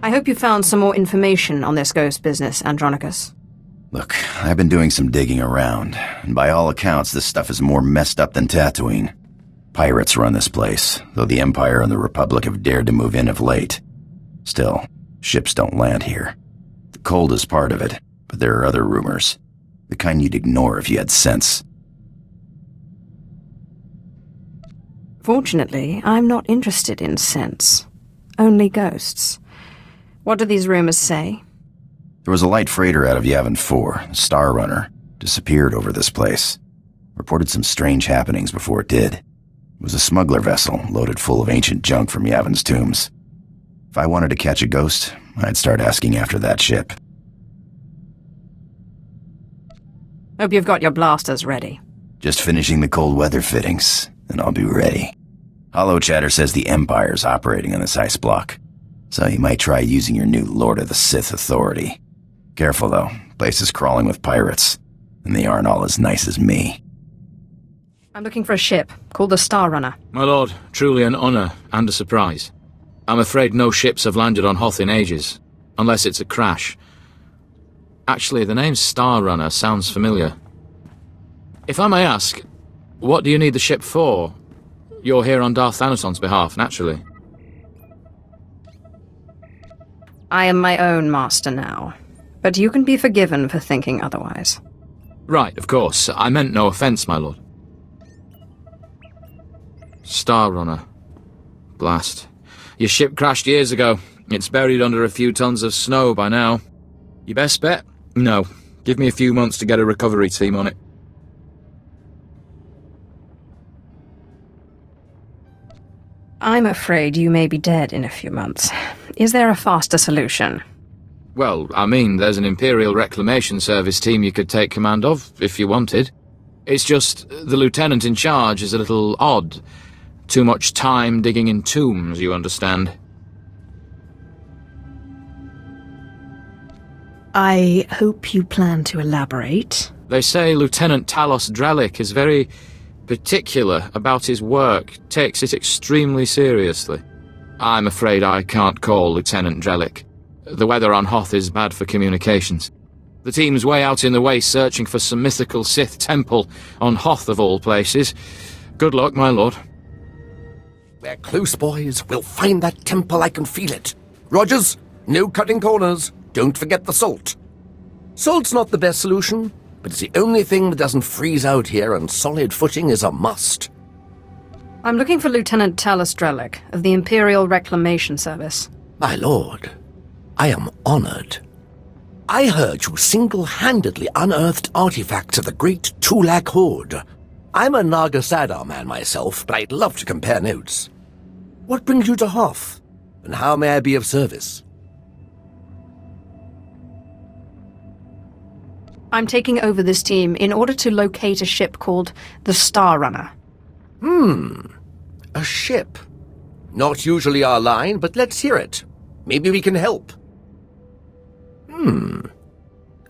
I hope you found some more information on this ghost business, Andronicus. Look, I've been doing some digging around, and by all accounts, this stuff is more messed up than Tatooine. Pirates run this place, though the Empire and the Republic have dared to move in of late. Still, ships don't land here. The cold is part of it, but there are other rumors. The kind you'd ignore if you had sense. Fortunately, I'm not interested in sense. Only ghosts. What do these rumors say? There was a light freighter out of Yavin 4, the Star Runner, disappeared over this place. Reported some strange happenings before it did. It was a smuggler vessel loaded full of ancient junk from Yavin's tombs. If I wanted to catch a ghost, I'd start asking after that ship. Hope you've got your blasters ready. Just finishing the cold weather fittings, and I'll be ready. Hollow Chatter says the Empire's operating on this ice block, so you might try using your new Lord of the Sith authority. Careful, though. Place is crawling with pirates, and they aren't all as nice as me. I'm looking for a ship called the Star Runner. My lord, truly an honor and a surprise. I'm afraid no ships have landed on Hoth in ages, unless it's a crash. Actually, the name Star Runner sounds familiar. If I may ask, what do you need the ship for? You're here on Darth Thanason's behalf, naturally. I am my own master now, but you can be forgiven for thinking otherwise. Right, of course. I meant no offense, my lord. Star Runner. Blast. Your ship crashed years ago. It's buried under a few tons of snow by now. Your best bet? No. Give me a few months to get a recovery team on it. I'm afraid you may be dead in a few months. Is there a faster solution? Well, I mean, there's an Imperial Reclamation Service team you could take command of, if you wanted. It's just, the lieutenant in charge is a little odd. Too much time digging in tombs, you understand. I hope you plan to elaborate. They say Lieutenant Talos Drellick is very particular about his work, takes it extremely seriously. I'm afraid I can't call Lieutenant Drellick. The weather on Hoth is bad for communications. The team's way out in the waste searching for some mythical Sith temple on Hoth of all places. Good luck, my lord. We're close, boys. We'll find that temple, I can feel it. Rogers, no cutting corners. Don't forget the salt. Salt's not the best solution, but it's the only thing that doesn't freeze out here, and solid footing is a must. I'm looking for Lieutenant Talos Drellick of the Imperial Reclamation Service. My lord, I am honored. I heard you single-handedly unearthed artifacts of the great Tulak Horde. I'm a Naga Sadar man myself, but I'd love to compare notes. What brings you to Hoth, and how may I be of service? I'm taking over this team in order to locate a ship called the Star Runner. A ship. Not usually our line, but let's hear it. Maybe we can help.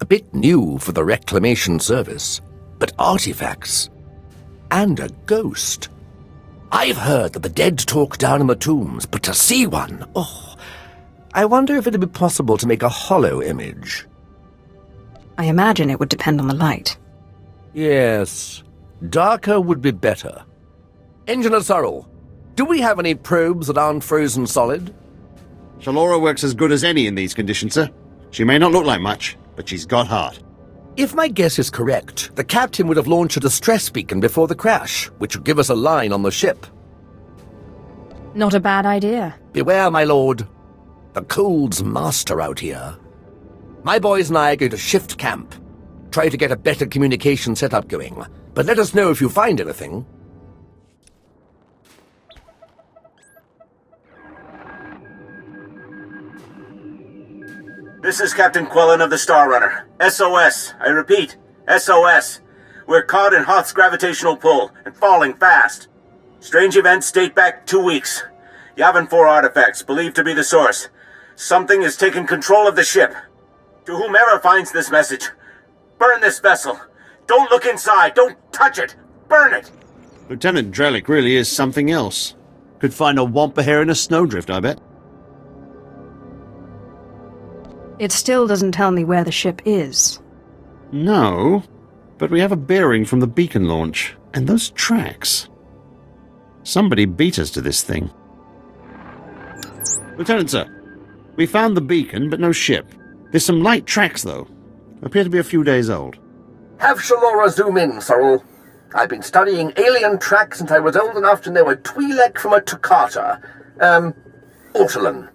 A bit new for the Reclamation Service, but artifacts. And a ghost. I've heard that the dead talk down in the tombs, but to see one, I wonder if it'd be possible to make a hollow image. I imagine it would depend on the light. Yes, darker would be better. Engineer Sorrel, do we have any probes that aren't frozen solid? Shalora works as good as any in these conditions, sir. She may not look like much, but she's got heart. If my guess is correct, the captain would have launched a distress beacon before the crash, which would give us a line on the ship. Not a bad idea. Beware, my lord. The cold's master out here. My boys and I are going to shift camp. Try to get a better communication setup going. But let us know if you find anything. This is Captain Quellen of the Star Runner. SOS. I repeat, SOS. We're caught in Hoth's gravitational pull and falling fast. Strange events date back 2 weeks. Yavin 4 artifacts believed to be the source. Something is taking control of the ship. To whomever finds this message, burn this vessel. Don't look inside. Don't touch it. Burn it. Lieutenant Drellick really is something else. Could find a wampa hair in a snowdrift, I bet. It still doesn't tell me where the ship is. No, but we have a bearing from the beacon launch, and those tracks. Somebody beat us to this thing. Lieutenant, sir. We found the beacon, but no ship. There's some light tracks, though. Appear to be a few days old. Have Shalora zoom in, Sorrel. I've been studying alien tracks since I was old enough to know a Twi'lek from a Toccata. Ortolan.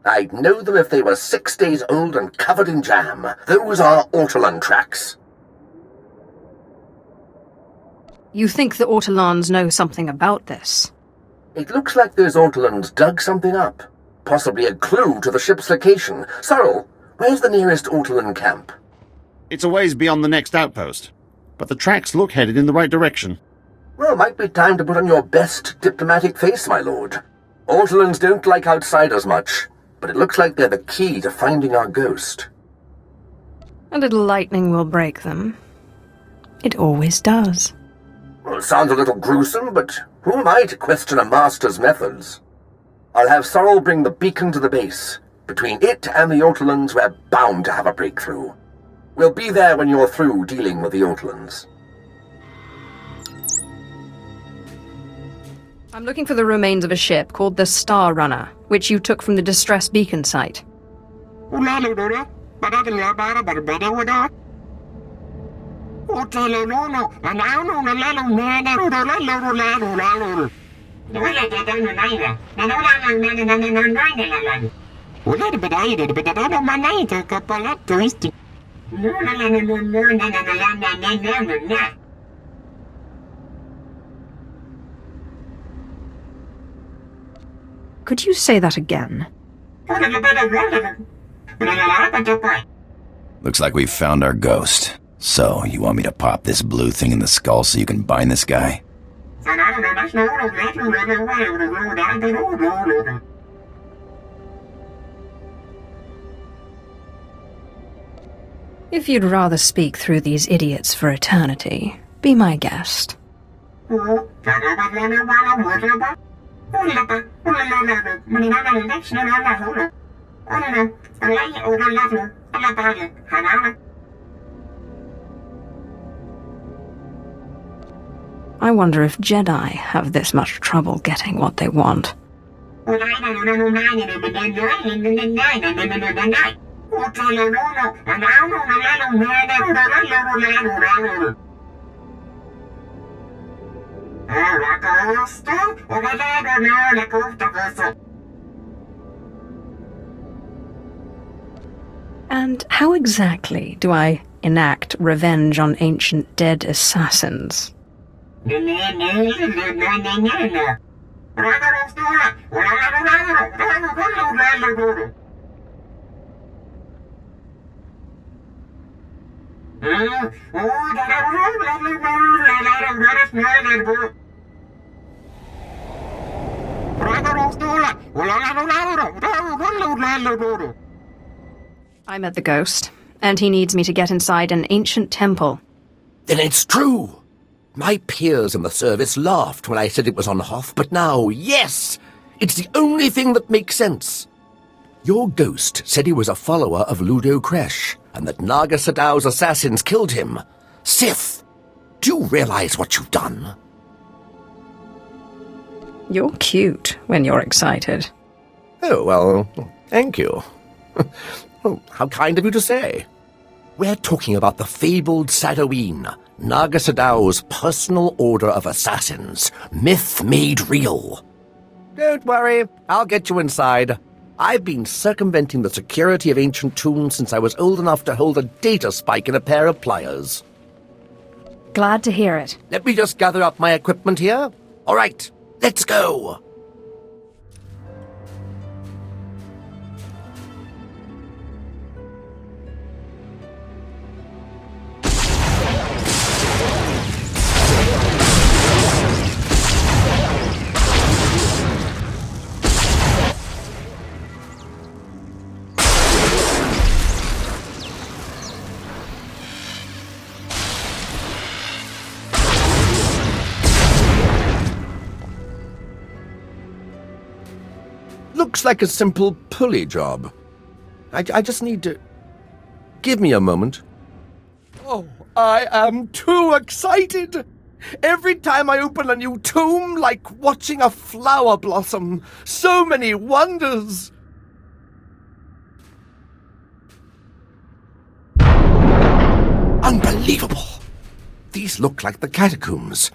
I'd know them if they were 6 days old and covered in jam. Those are Ortolan tracks. You think the Ortolans know something about this? It looks like those Ortolans dug something up. Possibly a clue to the ship's location. Sorrel, where's the nearest Ortolan camp? It's a ways beyond the next outpost, but the tracks look headed in the right direction. Well, might be time to put on your best diplomatic face, my lord. Ortolans don't like outsiders much, but it looks like they're the key to finding our ghost. A little lightning will break them. It always does. Well, it sounds a little gruesome, but who am I to question a master's methods? I'll have Sorrel bring the beacon to the base. Between it and the Ortolans, we're bound to have a breakthrough. We'll be there when you're through dealing with the Ortolans. I'm looking for the remains of a ship called the Star Runner, which you took from the distress beacon site. Could you say that again? Looks like we've found our ghost. So, you want me to pop this blue thing in the skull so you can bind this guy? If you'd rather speak through these idiots for eternity, be my guest. I wonder if Jedi have this much trouble getting what they want. And how exactly do I enact revenge on ancient dead assassins? I met the ghost, and he needs me to get inside an ancient temple. Then it's true! My peers in the service laughed when I said it was on Hoth, but now, yes! It's the only thing that makes sense. Your ghost said he was a follower of Ludo Kresh, and that Naga Sadow's assassins killed him. Sith, do you realize what you've done? You're cute when you're excited. Oh, well, thank you. Oh, how kind of you to say. We're talking about the fabled Sadoween, Naga Sadow's personal order of assassins, myth made real. Don't worry, I'll get you inside. I've been circumventing the security of ancient tombs since I was old enough to hold a data spike in a pair of pliers. Glad to hear it. Let me just gather up my equipment here. All right, let's go. Looks like a simple pulley job. I just need to... Give me a moment. Oh, I am too excited! Every time I open a new tomb, like watching a flower blossom. So many wonders! Unbelievable! These look like the catacombs.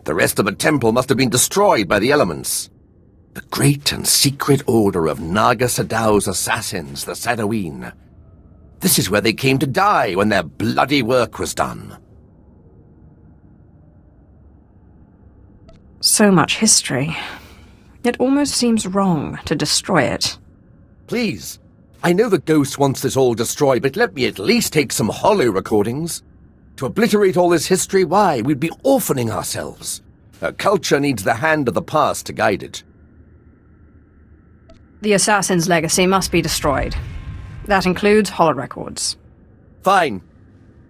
The rest of the temple must have been destroyed by the elements. The great and secret order of Naga Sadow's assassins, the Sadoween. This is where they came to die when their bloody work was done. So much history. It almost seems wrong to destroy it. Please, I know the ghost wants this all destroyed, but let me at least take some holo recordings. To obliterate all this history, why, we'd be orphaning ourselves. Our culture needs the hand of the past to guide it. The assassin's legacy must be destroyed. That includes holorecords. Fine.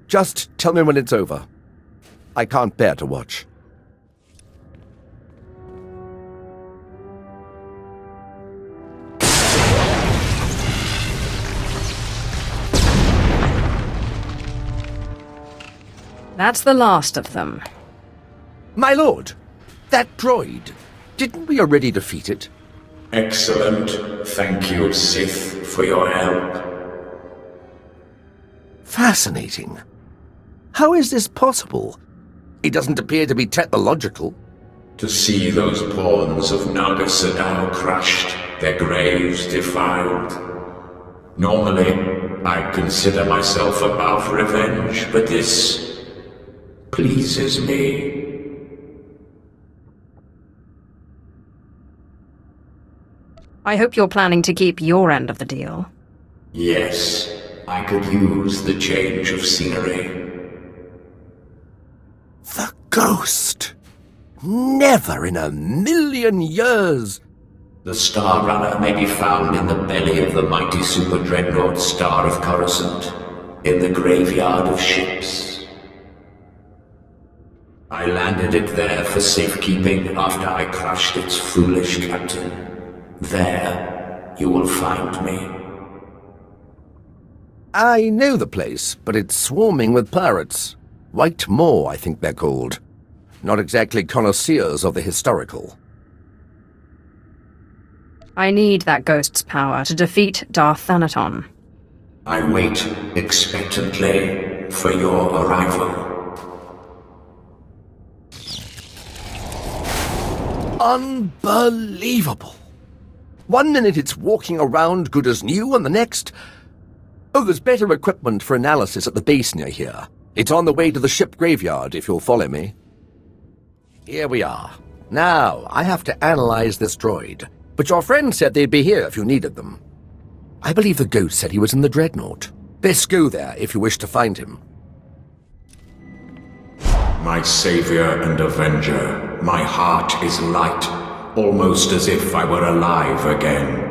Just tell me when it's over. I can't bear to watch. That's the last of them. My lord, that droid, didn't we already defeat it? Excellent. Thank you, Sith, for your help. Fascinating. How is this possible? It doesn't appear to be technological. To see those pawns of Naga Sadow crushed, their graves defiled. Normally, I consider myself above revenge, but this pleases me. I hope you're planning to keep your end of the deal. Yes, I could use the change of scenery. The ghost! Never in a million years! The Star Runner may be found in the belly of the mighty super dreadnought Star of Coruscant, in the graveyard of ships. I landed it there for safekeeping after I crushed its foolish captain. There, you will find me. I know the place, but it's swarming with pirates. White Moor, I think they're called. Not exactly connoisseurs of the historical. I need that ghost's power to defeat Darth Thanaton. I wait expectantly for your arrival. Unbelievable! 1 minute it's walking around good as new, and the next... Oh, there's better equipment for analysis at the base near here. It's on the way to the ship graveyard, if you'll follow me. Here we are. Now, I have to analyze this droid. But your friend said they'd be here if you needed them. I believe the ghost said he was in the dreadnought. Best go there if you wish to find him. My savior and avenger, my heart is light, almost as if I were alive again.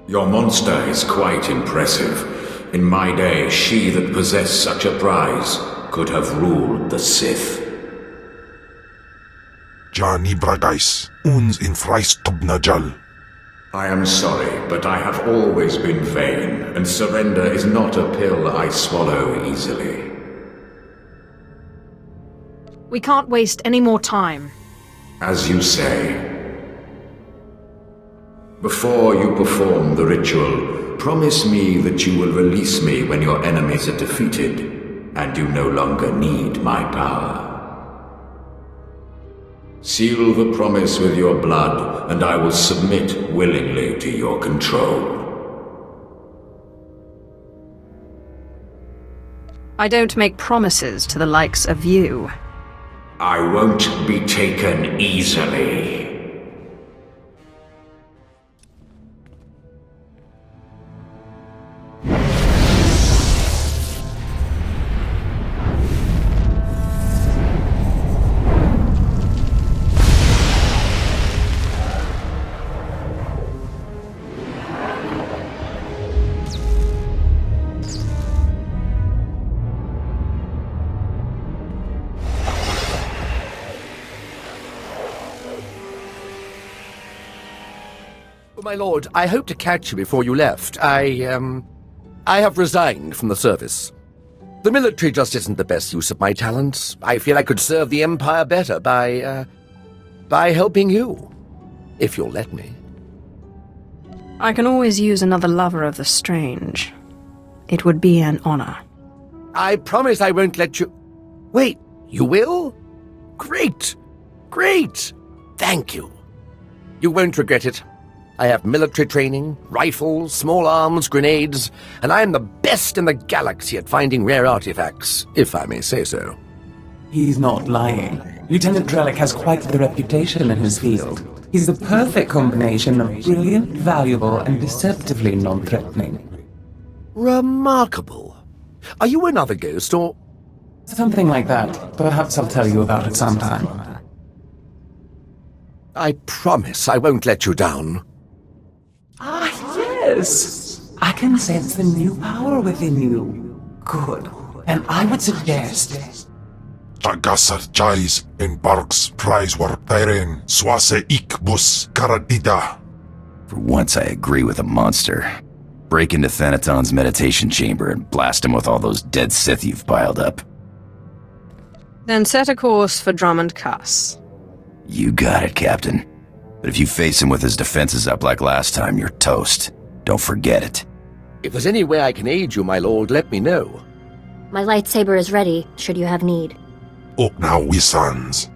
Your monster is quite impressive. In my day, she that possessed such a prize could have ruled the Sith. Jani Bragais, uns in Freistobnajal. I am sorry, but I have always been vain, and surrender is not a pill I swallow easily. We can't waste any more time. As you say. Before you perform the ritual, promise me that you will release me when your enemies are defeated, and you no longer need my power. Seal the promise with your blood, and I will submit willingly to your control. I don't make promises to the likes of you. I won't be taken easily. Well, my lord, I hope to catch you before you left. I have resigned from the service. The military just isn't the best use of my talents. I feel I could serve the Empire better by helping you. If you'll let me. I can always use another lover of the strange. It would be an honor. I promise I won't let you... Wait, you will? Great! Great! Thank you. You won't regret it. I have military training, rifles, small arms, grenades, and I am the best in the galaxy at finding rare artifacts, if I may say so. He's not lying. Lieutenant Drellick has quite the reputation in his field. He's the perfect combination of brilliant, valuable, and deceptively non-threatening. Remarkable. Are you another ghost, or... Something like that. Perhaps I'll tell you about it sometime. I promise I won't let you down. Ah, yes! I can sense the new power within you. Good. And I would suggest... Tagasar Jais in Barks Prize war Tyren Swase Ikbus Karadida. For once I agree with a monster. Break into Thanaton's meditation chamber and blast him with all those dead Sith you've piled up. Then set a course for Drummond Cuss. You got it, Captain. But if you face him with his defenses up like last time, you're toast. Don't forget it. If there's any way I can aid you, my lord, let me know. My lightsaber is ready, should you have need. Up now, we sons.